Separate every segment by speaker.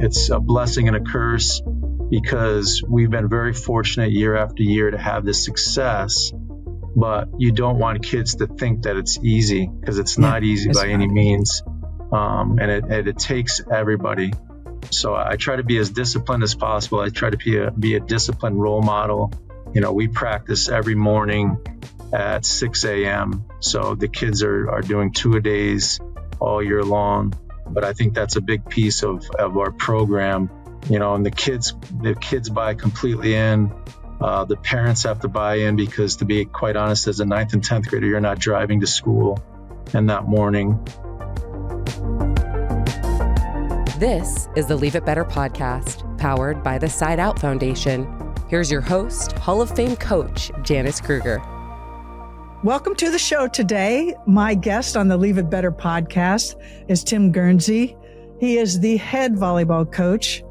Speaker 1: it's a blessing and a curse because we've been very fortunate year after year to have this success, but you don't want kids to think that it's easy because it's not easy by any means. And it takes everybody. So I try to be as disciplined as possible. I try to be a disciplined role model. We practice every morning at 6 a.m. So the kids are doing 2-a-days all year long. But I think that's a big piece of our program, and the kids buy completely in. The parents have to buy in because, to be quite honest, as a 9th and 10th grader, you're not driving to school in that morning.
Speaker 2: This is the Leave It Better podcast, powered by the Side Out Foundation. Here's your host, Hall of Fame coach, Janice Kruger.
Speaker 3: Welcome to the show today. My guest on the Leave It Better podcast is Tim Guernsey. He is the head volleyball coach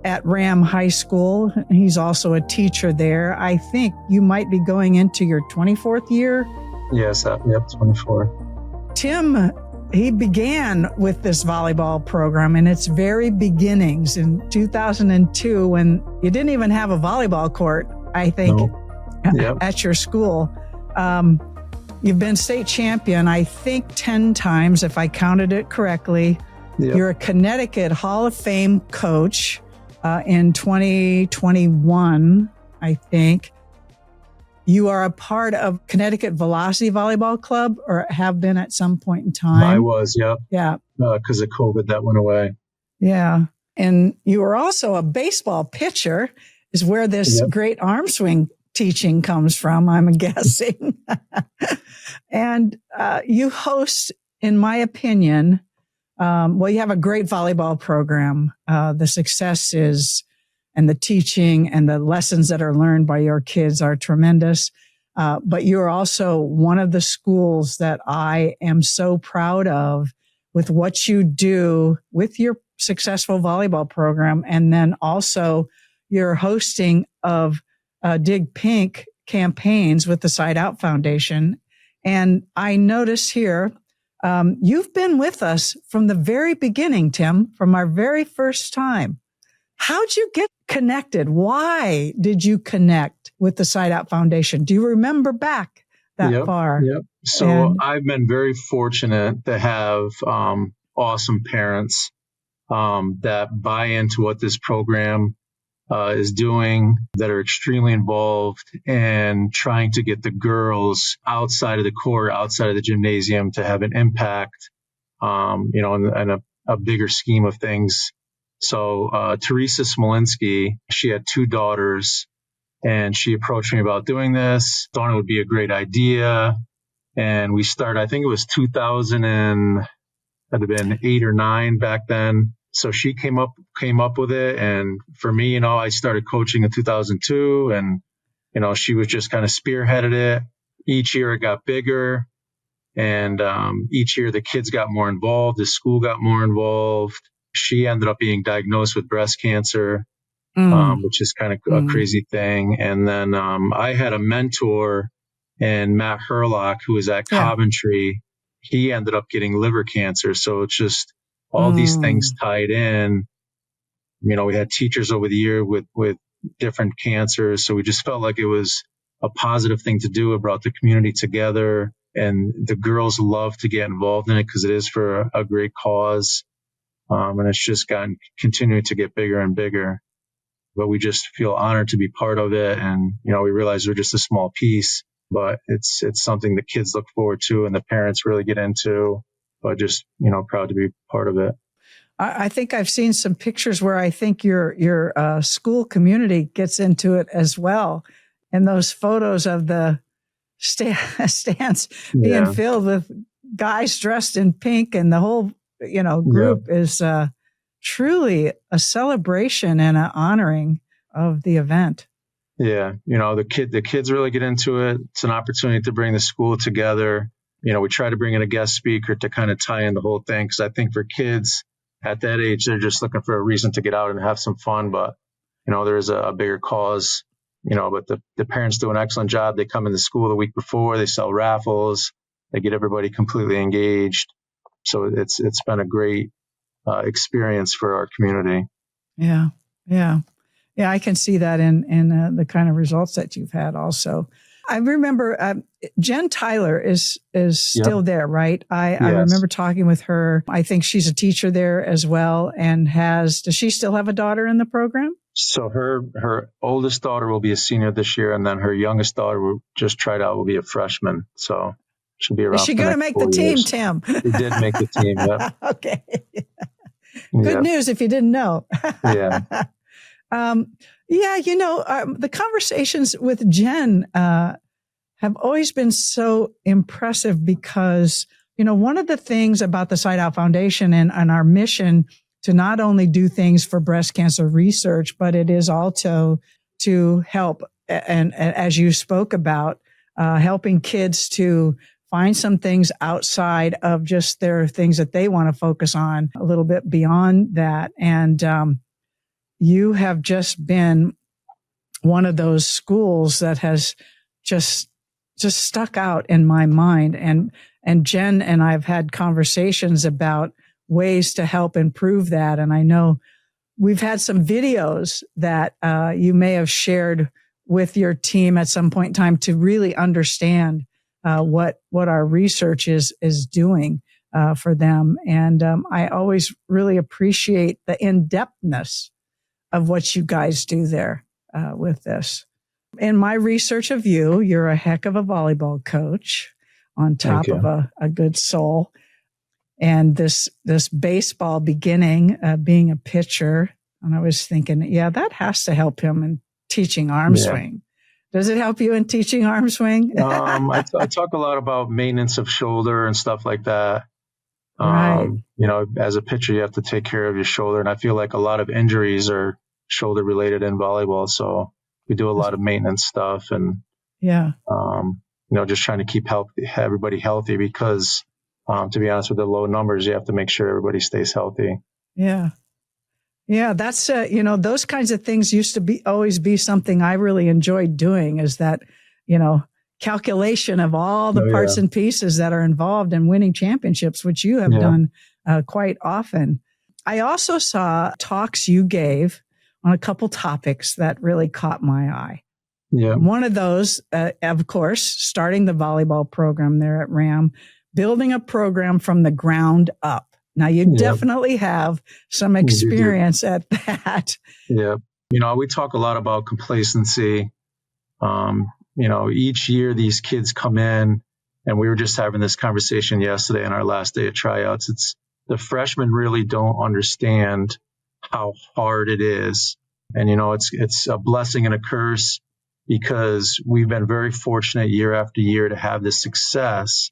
Speaker 3: at RHAM High School. He's also a teacher there. I think you might be going into your 24th year.
Speaker 1: Yes, 24.
Speaker 3: Tim, he began with this volleyball program in its very beginnings in 2002 when you didn't even have a volleyball court, I think, at your school. You've been state champion, I think, 10 times, if I counted it correctly. Yep. You're a Connecticut Hall of Fame coach in 2021, I think. You are a part of Connecticut Velocity Volleyball Club, or have been at some point in time.
Speaker 1: I was, yep.
Speaker 3: Yeah.
Speaker 1: Because of COVID, that went away.
Speaker 3: Yeah. And you were also a baseball pitcher, is where this great arm swing teaching comes from, I'm guessing. And you host, in my opinion, you have a great volleyball program. The success is, and the teaching and the lessons that are learned by your kids are tremendous. But you're also one of the schools that I am so proud of with what you do with your successful volleyball program. And then also your hosting of Dig Pink campaigns with the Side Out Foundation. And I notice here, you've been with us from the very beginning, Tim, from our very first time. How'd you get connected? Why did you connect with the Side Out Foundation? Do you remember back that far?
Speaker 1: Yep. So I've been very fortunate to have awesome parents that buy into what this program is doing, that are extremely involved in trying to get the girls outside of the court, outside of the gymnasium, to have an impact, in a bigger scheme of things. So Teresa Smolinski, she had 2 daughters, and she approached me about doing this, thought it would be a great idea. And we started, I think it was 2008 or 9 back then. So she came up with it. And for me, I started coaching in 2002, and, she was just kind of spearheaded it. Each year it got bigger, and each year the kids got more involved. The school got more involved. She ended up being diagnosed with breast cancer, which is kind of a crazy thing. And then I had a mentor, and Matt Herlock, who was at Coventry. He ended up getting liver cancer. So it's just all these things tied in. We had teachers over the year with different cancers. So we just felt like it was a positive thing to do. It brought the community together, and the girls love to get involved in it because it is for a great cause. And it's just continuing to get bigger and bigger. But we just feel honored to be part of it. And, we realize we're just a small piece, but it's something the kids look forward to and the parents really get into. But just, proud to be part of it.
Speaker 3: I think I've seen some pictures where I think your school community gets into it as well. And those photos of the stands being filled with guys dressed in pink, and the whole group is truly a celebration and an honoring of the event.
Speaker 1: Yeah. The kids really get into it. It's an opportunity to bring the school together. We try to bring in a guest speaker to kind of tie in the whole thing. Cause I think for kids at that age, they're just looking for a reason to get out and have some fun. But, there's a bigger cause, but the parents do an excellent job. They come into school the week before, they sell raffles, they get everybody completely engaged. So it's been a great experience for our community.
Speaker 3: Yeah. Yeah. Yeah. I can see that in the kind of results that you've had also. I remember Jen Tyler is still there, right? I
Speaker 1: Yes.
Speaker 3: remember talking with her. I think she's a teacher there as well. And does she still have a daughter in the program?
Speaker 1: So her oldest daughter will be a senior this year, and then her youngest daughter will just tried out will be a freshman. So she'll be around.
Speaker 3: Is she
Speaker 1: for the
Speaker 3: going to
Speaker 1: next
Speaker 3: make
Speaker 1: 4
Speaker 3: the team,
Speaker 1: years.
Speaker 3: Tim?
Speaker 1: She did make the team. Yep.
Speaker 3: Okay. Good
Speaker 1: Yep.
Speaker 3: news if you didn't know.
Speaker 1: Yeah.
Speaker 3: Yeah, the conversations with Jen have always been so impressive because, one of the things about the Side Out Foundation and our mission to not only do things for breast cancer research, but it is also to help, and as you spoke about, helping kids to find some things outside of just their things that they want to focus on, a little bit beyond that. And you have just been one of those schools that has just stuck out in my mind. And Jen and I've had conversations about ways to help improve that. And I know we've had some videos that you may have shared with your team at some point in time to really understand what our research is doing for them. And I always really appreciate the in-depthness of what you guys do there with this. In my research of you, you're a heck of a volleyball coach on top of a good soul. And this baseball beginning, being a pitcher. And I was thinking, yeah, that has to help him in teaching arm swing. Does it help you in teaching arm swing?
Speaker 1: I talk a lot about maintenance of shoulder and stuff like that.
Speaker 3: Right.
Speaker 1: As a pitcher, you have to take care of your shoulder. And I feel like a lot of injuries are shoulder related in volleyball. So we do a lot of maintenance stuff and, just trying to keep everybody healthy because, to be honest, with the low numbers, you have to make sure everybody stays healthy.
Speaker 3: Yeah. Yeah. That's, those kinds of things used to always be something I really enjoyed doing is that, calculation of all the parts and pieces that are involved in winning championships, which you have done quite often. I also saw talks you gave on a couple topics that really caught my eye. Yeah. One of those, of course, starting the volleyball program there at RHAM, building a program from the ground up. Now, you definitely have some experience at that.
Speaker 1: Yeah. We talk a lot about complacency. Each year these kids come in, and we were just having this conversation yesterday on our last day of tryouts. It's the freshmen really don't understand how hard it is. And, it's a blessing and a curse because we've been very fortunate year after year to have this success,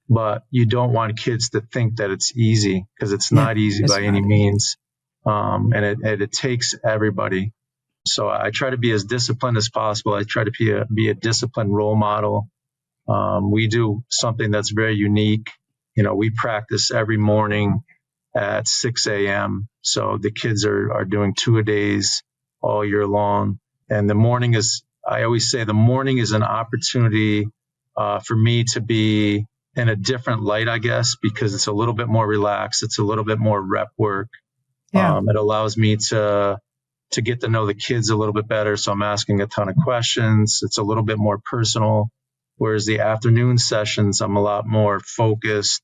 Speaker 1: but you don't want kids to think that it's easy because it's not easy by any means. And it takes everybody. So I try to be as disciplined as possible. I try to be a disciplined role model. We do something that's very unique. We practice every morning at 6 a.m. So the kids are doing 2-a-days all year long. And I always say the morning is an opportunity for me to be in a different light, I guess, because it's a little bit more relaxed. It's a little bit more rep work. It allows me to get to know the kids a little bit better. So I'm asking a ton of questions. It's a little bit more personal. Whereas the afternoon sessions, I'm a lot more focused.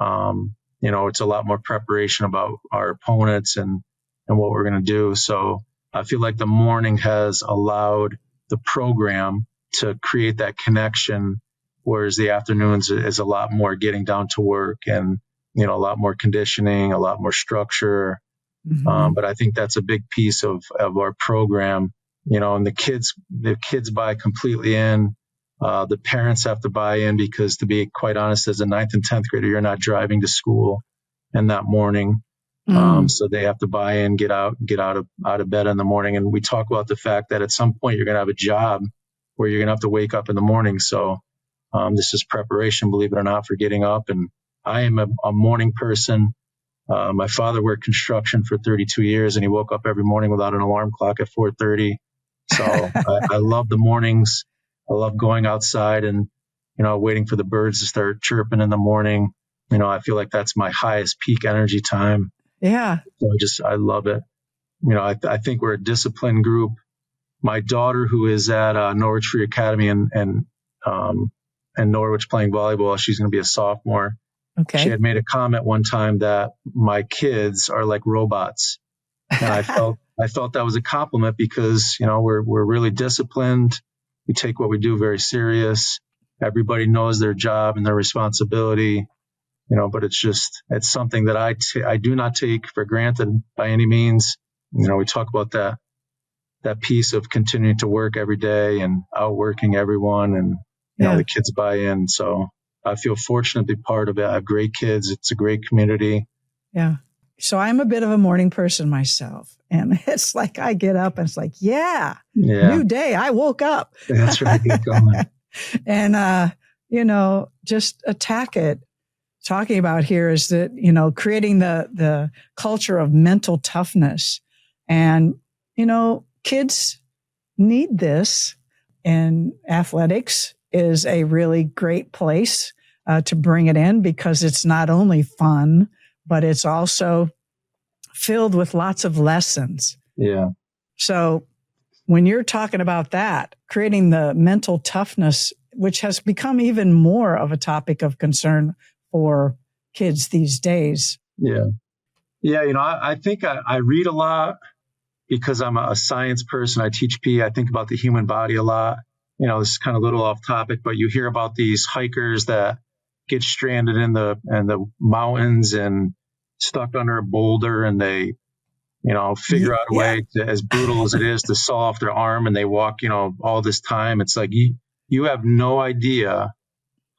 Speaker 1: It's a lot more preparation about our opponents and what we're going to do. So I feel like the morning has allowed the program to create that connection, whereas the afternoons is a lot more getting down to work and, a lot more conditioning, a lot more structure. Mm-hmm. But I think that's a big piece of our program, and the kids buy completely in. The parents have to buy in because, to be quite honest, as a 9th and 10th grader, you're not driving to school in that morning. So they have to buy in, get out of bed in the morning. And we talk about the fact that at some point you're going to have a job where you're going to have to wake up in the morning. So this is preparation, believe it or not, for getting up. And I am a morning person. My father worked construction for 32 years, and he woke up every morning without an alarm clock at 4:30. So I love the mornings. I love going outside and, waiting for the birds to start chirping in the morning. I feel like that's my highest peak energy time.
Speaker 3: Yeah.
Speaker 1: So I love it. I think we're a disciplined group. My daughter, who is at Norwich Free Academy and Norwich playing volleyball, she's going to be a sophomore.
Speaker 3: Okay.
Speaker 1: She had made a comment one time that my kids are like robots. And I felt that was a compliment because, we're really disciplined. We take what we do very serious. Everybody knows their job and their responsibility, but it's something that I do not take for granted by any means. We talk about that piece of continuing to work every day and outworking everyone and, the kids buy in. So I feel fortunate to be part of it. I have great kids. It's a great community.
Speaker 3: Yeah. So I'm a bit of a morning person myself. And it's like I get up and it's like, new day. I woke up.
Speaker 1: That's right. Get going.
Speaker 3: And, just attack it. Talking about here is that, creating the culture of mental toughness. And, kids need this. And athletics is a really great place to bring it in because it's not only fun, but it's also filled with lots of lessons.
Speaker 1: Yeah.
Speaker 3: So when you're talking about that, creating the mental toughness, which has become even more of a topic of concern for kids these days.
Speaker 1: Yeah. Yeah. I think I read a lot because I'm a science person. I teach PE. I think about the human body a lot. This is kind of a little off topic, but you hear about these hikers that get stranded in the mountains and stuck under a boulder, and they, figure out a way to, as brutal as it is, to saw off their arm, and they walk, all this time. It's like you have no idea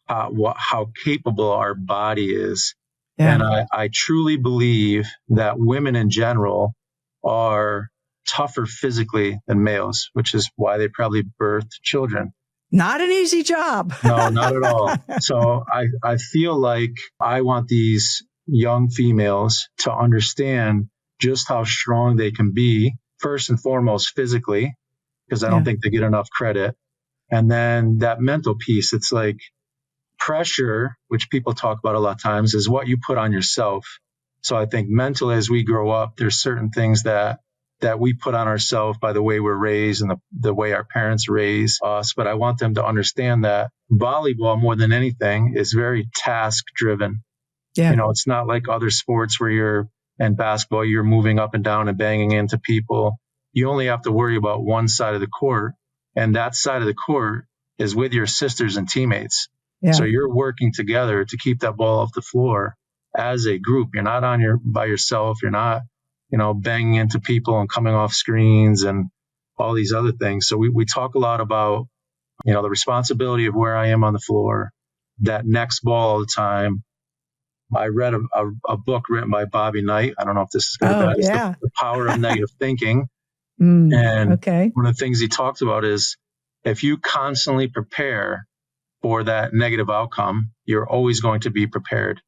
Speaker 1: how capable our body is. Yeah. And I truly believe that women in general are tougher physically than males, which is why they probably birthed children.
Speaker 3: Not an easy job.
Speaker 1: No, not at all. So I feel like I want these young females to understand just how strong they can be, first and foremost physically, because I don't think they get enough credit. And then that mental piece, it's like pressure, which people talk about a lot of times, is what you put on yourself. So I think mentally, as we grow up, there's certain things that we put on ourselves by the way we're raised and the way our parents raise us. But I want them to understand that volleyball, more than anything, is very task driven. Yeah. It's not like other sports where and basketball, you're moving up and down and banging into people. You only have to worry about one side of the court. And that side of the court is with your sisters and teammates. Yeah. So you're working together to keep that ball off the floor as a group. You're not by yourself. You're not, banging into people and coming off screens and all these other things. So we talk a lot about, the responsibility of where I am on the floor, that next ball all the time. I read a book written by Bobby Knight. I don't know if this is good or bad. It's the Power of Negative Thinking. And one of the things he talks about is if you constantly prepare for that negative outcome, you're always going to be prepared.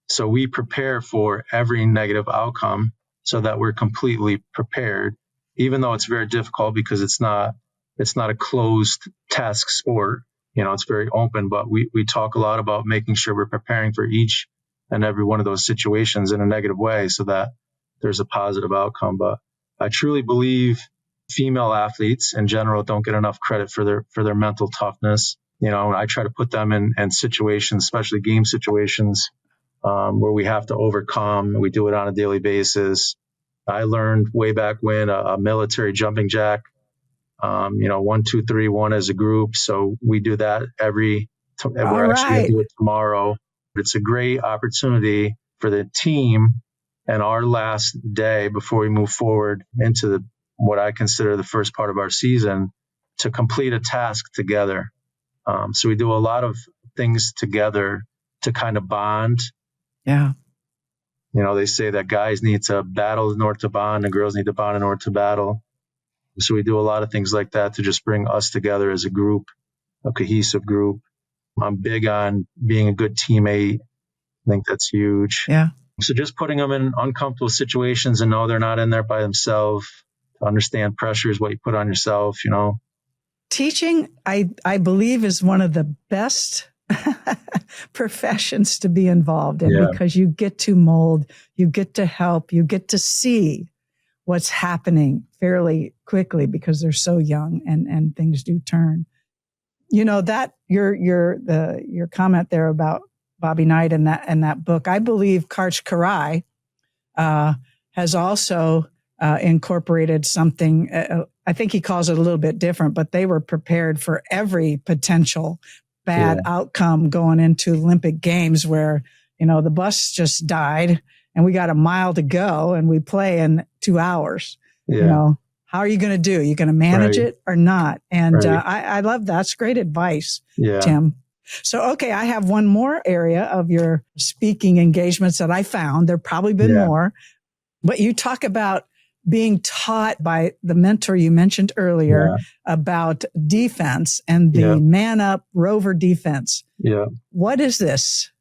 Speaker 1: So we prepare for every negative outcome so that we're completely prepared, even though it's very difficult because it's not a closed task sport. It's very open, but we talk a lot about making sure we're preparing for each and every one of those situations in a negative way so that there's a positive outcome. But I truly believe female athletes in general don't get enough credit for their mental toughness. I try to put them in situations, especially game situations, where we have to overcome. We do it on a daily basis. I learned way back when a military jumping jack, 1, 2, 3, 1 as a group. So we do that we're actually going to do it tomorrow. It's a great opportunity for the team and our last day before we move forward into what I consider the first part of our season to complete a task together. So we do a lot of things together to kind of bond.
Speaker 3: Yeah.
Speaker 1: They say that guys need to battle in order to bond and girls need to bond in order to battle. So we do a lot of things like that to just bring us together as a group, a cohesive group. I'm big on being a good teammate. I think that's huge.
Speaker 3: Yeah.
Speaker 1: So just putting them in uncomfortable situations and know they're not in there by themselves. To understand pressure is what you put on yourself,
Speaker 3: Teaching, I believe, is one of the best professions to be involved in because you get to mold, you get to help, you get to see what's happening fairly quickly because they're so young and things do turn. You know, that your comment there about Bobby Knight and that book, I believe Karch Karai has also incorporated something. I think he calls it a little bit different, but they were prepared for every potential bad outcome going into Olympic Games where, you know, the bus just died and we got a mile to go and we play in 2 hours. You know, how are you going to do? You going to manage it or not? And I love that. That's great advice, Tim. So, okay, I have one more area of your speaking engagements that I found. There probably been more, but you talk about being taught by the mentor you mentioned earlier about defense and the man up rover defense. What is this?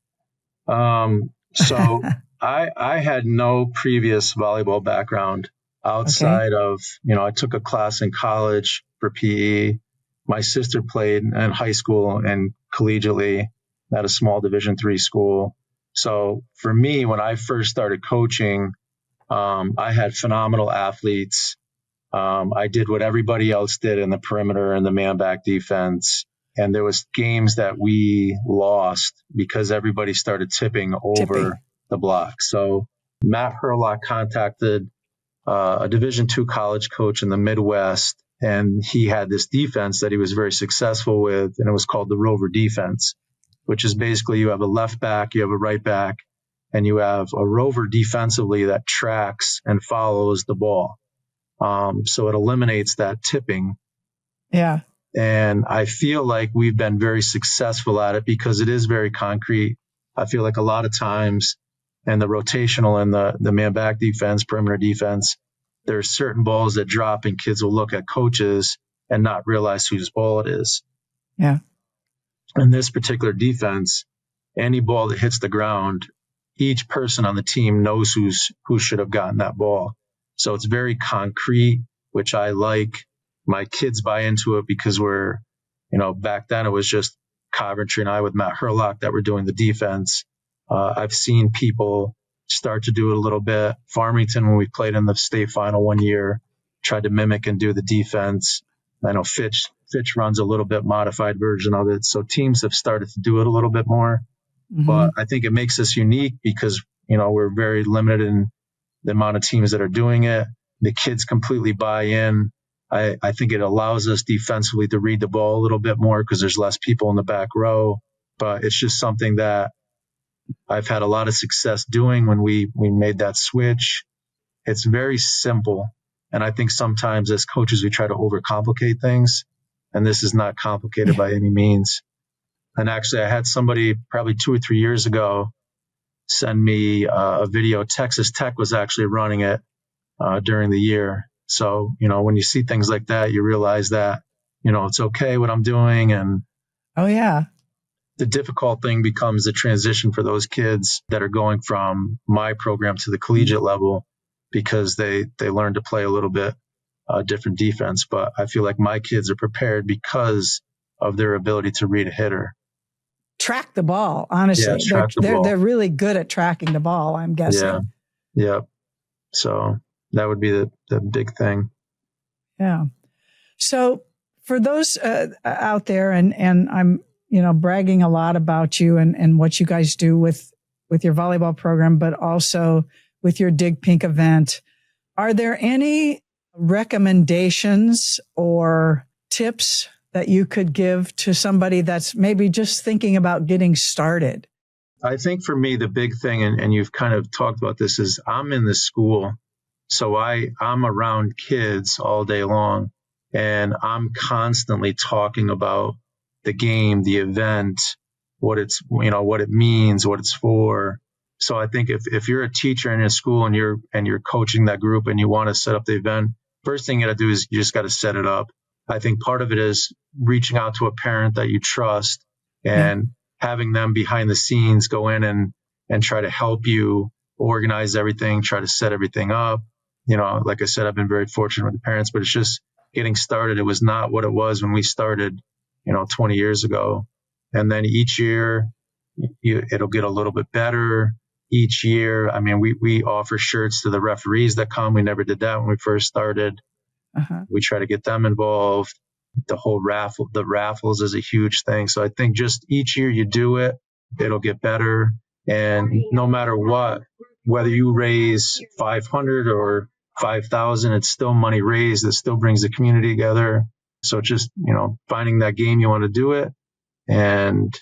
Speaker 1: So I had no previous volleyball background outside of, you know, I took a class in college for PE. My sister played in high school and collegiately at a small Division III school. So for me, when I first started coaching, I had phenomenal athletes. I did what everybody else did in the perimeter and the man back defense. And there was games that we lost because everybody started tipping over the block. So Matt Herlock contacted a Division II college coach in the Midwest, and he had this defense that he was very successful with, and it was called the rover defense, which is basically you have a left back, you have a right back, and you have a rover defensively that tracks and follows the ball. So it eliminates that tipping.
Speaker 3: Yeah.
Speaker 1: And I feel like we've been very successful at it because it is very concrete. I feel like a lot of times in the rotational and the man back defense, perimeter defense, there are certain balls that drop and kids will look at coaches and not realize whose ball it is.
Speaker 3: Yeah.
Speaker 1: In this particular defense, any ball that hits the ground, each person on the team knows who should have gotten that ball. So it's very concrete, which I like. My kids buy into it because back then it was just Coventry and I with Matt Herlock that were doing the defense. I've seen people start to do it a little bit. Farmington, when we played in the state final one year, tried to mimic and do the defense. I know Fitch runs a little bit modified version of it. So teams have started to do it a little bit more. Mm-hmm. But I think it makes us unique because, we're very limited in the amount of teams that are doing it. The kids completely buy in. I think it allows us defensively to read the ball a little bit more because there's less people in the back row. But it's just something that I've had a lot of success doing when we made that switch. It's very simple. And I think sometimes as coaches, we try to overcomplicate things. And this is not complicated by any means. And actually, I had somebody probably 2 or 3 years ago send me a video. Texas Tech was actually running it during the year. So, when you see things like that, you realize that, it's okay what I'm doing. And the difficult thing becomes the transition for those kids that are going from my program to the collegiate level because they learn to play a little bit different defense. But I feel like my kids are prepared because of their ability to read a hitter.
Speaker 3: Track the ball, honestly. They're really good at tracking the ball, I'm guessing.
Speaker 1: Yeah. So that would be the big thing.
Speaker 3: Yeah. So for those out there, and I'm, bragging a lot about you and what you guys do with your volleyball program, but also with your Dig Pink event, are there any recommendations or tips that you could give to somebody that's maybe just thinking about getting started?
Speaker 1: I think for me, the big thing, and you've kind of talked about this, is I'm in the school. So I'm around kids all day long, and I'm constantly talking about the game, the event, what it means, what it's for. So I think if you're a teacher in a school and you're coaching that group and you want to set up the event, first thing you got to do is you just got to set it up. I think part of it is reaching out to a parent that you trust and having them behind the scenes go in and try to help you organize everything, try to set everything up. Like I said, I've been very fortunate with the parents, but it's just getting started. It was not what it was when we started, 20 years ago. And then each year it'll get a little bit better. each year, I mean, we offer shirts to the referees that come. We never did that when we first started. We try to get them involved. The raffles is a huge thing. So I think just each year you do it, it'll get better. And no matter what, whether you raise 500 or 5,000, it's still money raised. It still brings the community together. So just, finding that game you want to do it, and,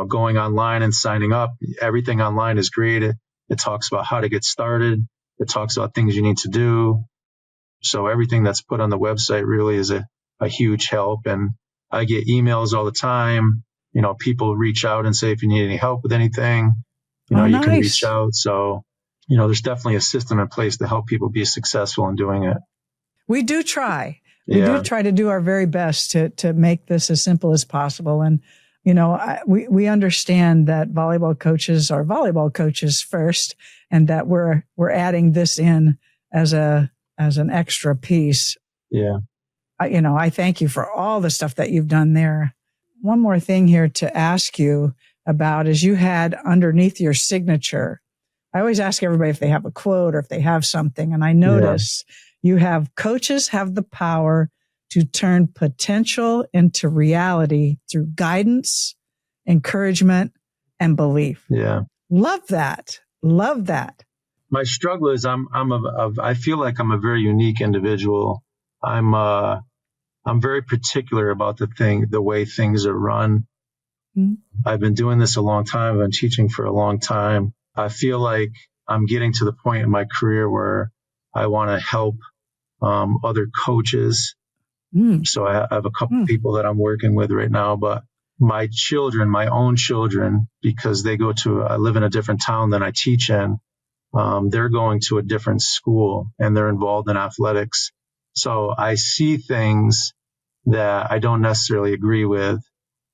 Speaker 1: going online and signing up. Everything online is great. It talks about how to get started. It talks about things you need to do. So everything that's put on the website really is a huge help. And I get emails all the time. People reach out and say, if you need any help with anything, you can reach out. So, there's definitely a system in place to help people be successful in doing it.
Speaker 3: We do try. We do try to do our very best to make this as simple as possible. And, we understand that volleyball coaches are volleyball coaches first, and that we're adding this in as an extra piece.
Speaker 1: Yeah.
Speaker 3: I thank you for all the stuff that you've done there. One more thing here to ask you about is you had underneath your signature. I always ask everybody if they have a quote or if they have something. And I notice you have, coaches have the power to turn potential into reality through guidance, encouragement, and belief.
Speaker 1: Yeah.
Speaker 3: Love that. Love that.
Speaker 1: My struggle is I feel like I'm a very unique individual. I'm very particular about the way things are run. Mm-hmm. I've been doing this a long time. I've been teaching for a long time. I feel like I'm getting to the point in my career where I want to help other coaches. So I have a couple people that I'm working with right now, but my own children, because I live in a different town than I teach in, they're going to a different school and they're involved in athletics. So I see things that I don't necessarily agree with.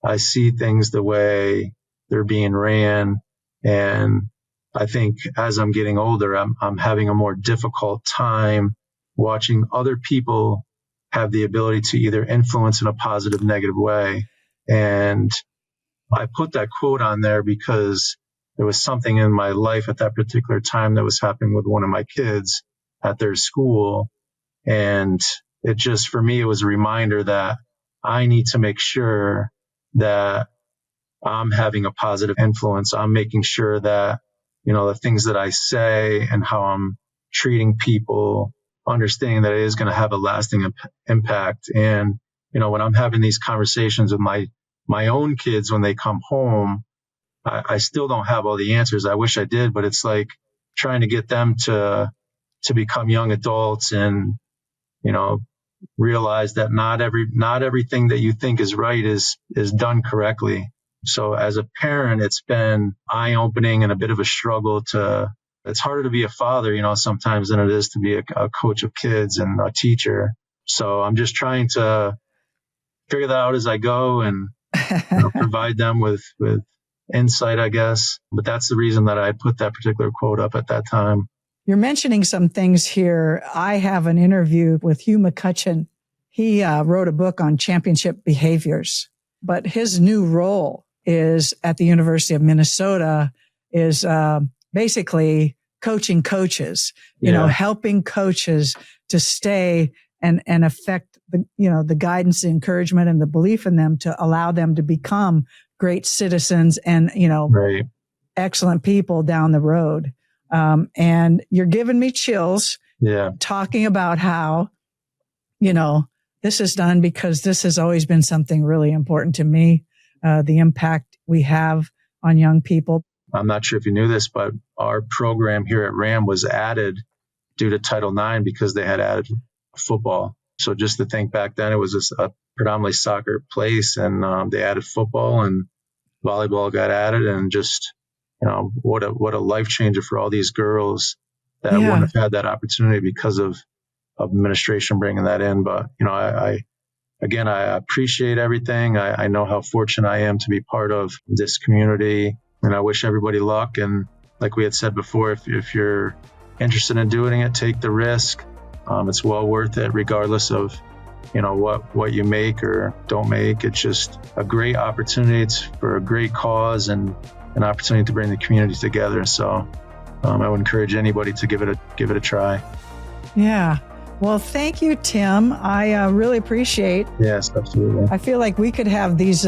Speaker 1: I see things the way they're being ran. And I think as I'm getting older, I'm having a more difficult time watching other people have the ability to either influence in a positive, negative way. And I put that quote on there because there was something in my life at that particular time that was happening with one of my kids at their school. And it just, for me, it was a reminder that I need to make sure that I'm having a positive influence. I'm making sure that, the things that I say and how I'm treating people, understanding that it is going to have a lasting impact. And, when I'm having these conversations with my own kids, when they come home, I still don't have all the answers. I wish I did, but it's like trying to get them to become young adults and, realize that not everything that you think is right is done correctly. So as a parent, it's been eye-opening and a bit of a struggle it's harder to be a father, sometimes than it is to be a coach of kids and a teacher. So I'm just trying to figure that out as I go and provide them with insight, I guess. But that's the reason that I put that particular quote up at that time.
Speaker 3: You're mentioning some things here. I have an interview with Hugh McCutcheon. He wrote a book on championship behaviors, but his new role is at the University of Minnesota is basically coaching coaches, helping coaches to stay and affect the guidance, the encouragement, and the belief in them to allow them to become great citizens and,
Speaker 1: right.
Speaker 3: excellent people down the road. And you're giving me chills talking about how, this is done because this has always been something really important to me, the impact we have on young people.
Speaker 1: I'm not sure if you knew this, but our program here at RHAM was added due to Title IX because they had added football. So just to think back then, it was a predominantly soccer place, and they added football and volleyball got added, and just, what a life changer for all these girls that wouldn't have had that opportunity because of administration bringing that in. But, I appreciate everything. I know how fortunate I am to be part of this community, and I wish everybody luck. And like we had said before, if you're interested in doing it, take the risk. It's well worth it, regardless of, what you make or don't make. It's just a great opportunity. It's for a great cause and an opportunity to bring the community together. So I would encourage anybody to give it a try.
Speaker 3: Yeah. Well, thank you, Tim. I really appreciate.
Speaker 1: Yes, absolutely.
Speaker 3: I feel like we could have these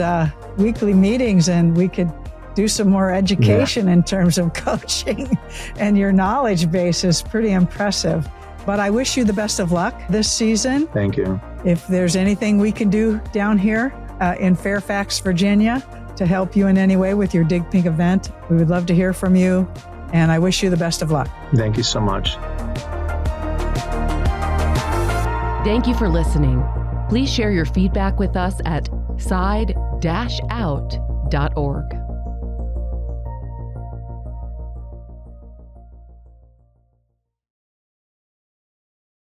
Speaker 3: weekly meetings and we could do some more education in terms of coaching, and your knowledge base is pretty impressive. But I wish you the best of luck this season.
Speaker 1: Thank you.
Speaker 3: If there's anything we can do down here in Fairfax, Virginia, to help you in any way with your Dig Pink event, we would love to hear from you. And I wish you the best of luck.
Speaker 1: Thank you so much.
Speaker 2: Thank you for listening. Please share your feedback with us at side-out.org.